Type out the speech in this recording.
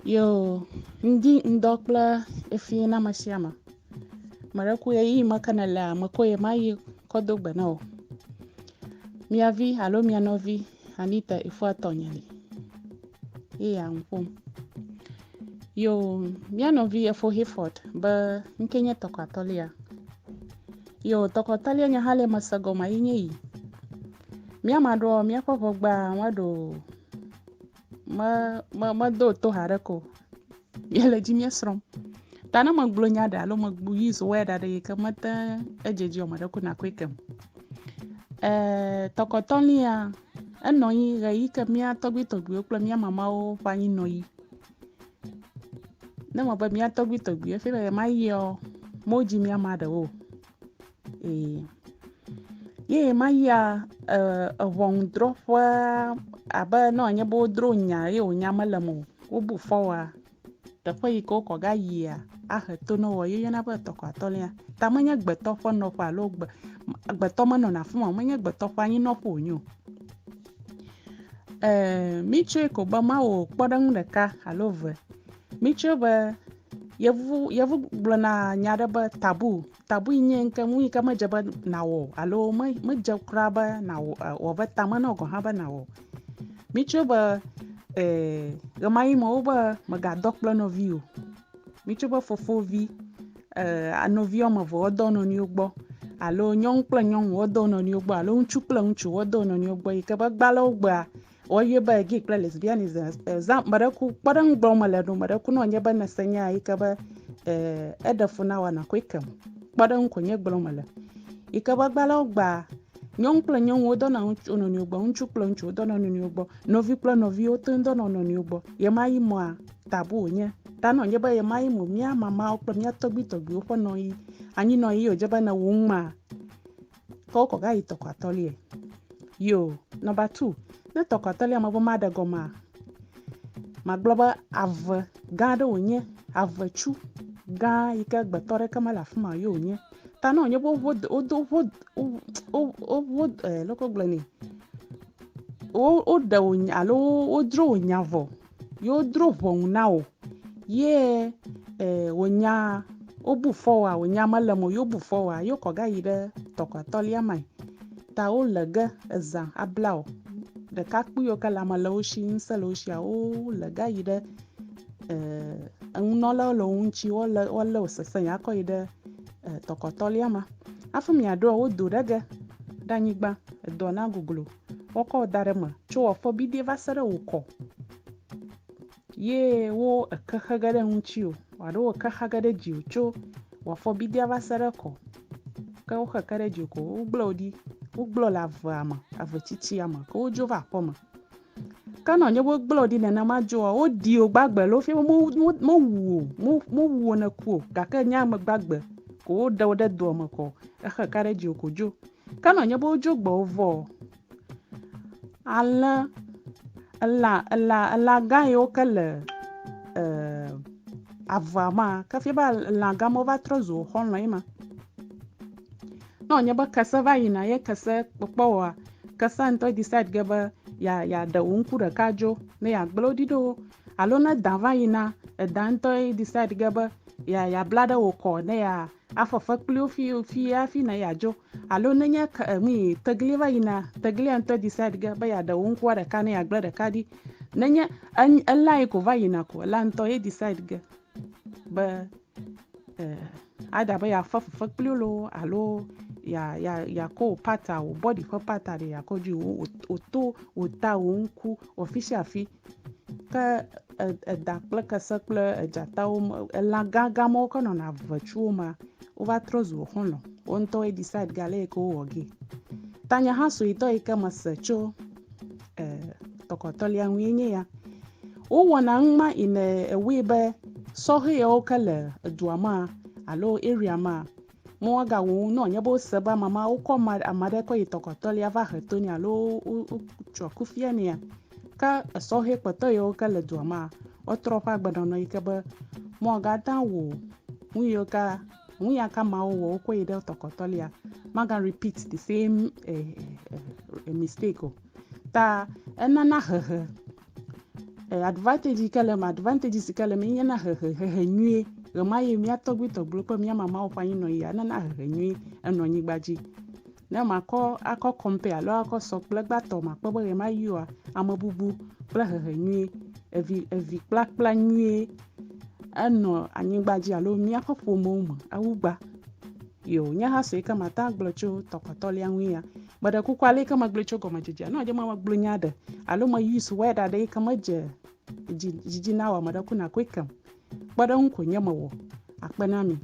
Yo, ndi ndokla efi na masiama. Maraku ya hii makana la makoye mai kodo banao. Miavi, alo mianovi, Anita E Tornyeli. Ya mpum. Yo, mianovi efo Hiford, ba nkenya Torkor Atorlia. Yo, Torkor Atorlia nya hale masagoma inye yi. Miamado, miapo gba wado ma do to harako. Yele jimia srom. Tana magbulo nyada alo magbu yiso weda de kamata ejeji omadako na kwekem. Torkor Atorlia anoyi gai ka mia togbi okla mia mama o fanyi noyi. Na maba mia togbi efe ba mai yo moji mia mada o. Ye mai ya wong drofwa aba no anya bo dro nya ye o nya malamo obu fowa da kwa yiko ko ga yia to no wo ye na ba Torkor Atorlia ta manya gbeto fo no pa lo gbeto mo no na fun manya gbeto fa yin no po nyu miche ko ba ma o podang de ka alove miche ba yevu blana nyada ba tabu nyen ka mu ka ma jaba na wo alo ma jakra ba na wo ba tamano ko ha ba na wo miche ba gamai mo ba maga dokpla no view miche ba fofo vi anovio ma vo odo no ni ogbo alo nyong pla nyong odo no ni ogbo alo nchu pla nchu odo no ni ogbo ike ba gbala ogba oye ba gay pla lesbianism maraku padang gbo mala do maraku no nya ba na sanya ike ba edafuna wana kwekam padang ko nya gbo mala ike ba gbala ogba nyong pla nyong odo na nchu no ni ogbo nchu pla nchu odo no ni ogbo novi pla novi otondo no ni ogbo ye mai mo tabu nya tano nya ba ye mai mo mia mama okla mia togbi ofo no yi anyi no yi o jaba na wuma ko ga Torkor Atorlia. Yo, number 2 na Torkor Atorlia ma bo mada goma ma globa av gado onye avachu ga ika gbetore kama la fuma yo onye tano nya bo loko glani o da onya alo o dro onyavo yo dro von now ye onya obu fowa onya malamo yo bu fowa yo ko ga yide Torkor Atorlia mai ta o lega za ablao de kakpu yo kala maloshi nsaloshi o lega yide nola lo unchi wala sese ya ko yide Torkor Atorlia ma afum ya do o do daga danyigba do na gugulu oko darema cho ofo bidie vasere uko ye wo akahagade unchi wado akahagade ji cho wafo bidie vasere ko ka o hakare ji ko uglo la vama avotiti ama ko jo va poma kana nyo uglo di na ma jo o di o gbagbe lo fi mo wu na ku ka ka nya ma gbagbe ko da o de do ma ko hakare ji ko jo kana nyo bo jo gbo vo ala ga yo kala avama ka fi ba la ga mo va trozo hon la ma no nya ba kasa va ina ye kasa popowa kasa nto decide gaba ya da unku da kajo ne ya glodi do alo na dava ina dan to decide gaba ya blada oko ne ya afafa klio fi na ya jo alo na nya mi tagliva ina taglia nto decide gaba ya da unku da ka ne ya glada kadi na nya Allah ko va ina ko la nto decide ga ba ada ba ya fafa klio lo alo ya ko pata o body for pata de ya ko ju o ta o nku official fi ka da plaka sakla jata o la gaga mo ko na vachu ma o va trozo hono on to decide gale ko ogi tanya haso ito ika masacho Torkor Atorlia nwenye ya o wona nma ine ewebe so he o kala duama alo area ma mo ga wo no nya bo seba mama o ko amade ko Torkor Atorlia va hetoni alo cho kufia ne ka so he pato yo ka le duama o tropa gbadon no ikaba mo ga ta wo mu ya ka ma wo ko ide Torkor Atorlia ma ga repeat the same mistake ta enana advantage kele me nye na hehe nyuie remaye mia tɔgbitɔglo kpe mia mama wo anyi no ya na hehe nyuie eno nyigbaji ne makɔ akɔ compare alo akɔ sɔ kple gbatɔ makpɔ be rema yoa amebubu kple hehe nyuie evi kplakpla nyuie eno anyigbaji alo miaƒe ƒomewo me awugba yo nye ha se ke mata gblɔ tso Tɔkɔ Atɔlia ŋui ya gbeɖe kuku ale ke megblɔ tso gɔmedzedzea no dze megblɔ nya ɖe alo me use word aɖe ke medze dzidzi na wɔ me ɖe kuna koe kem kpeɖeŋu ko nye mewɔ akpe na mi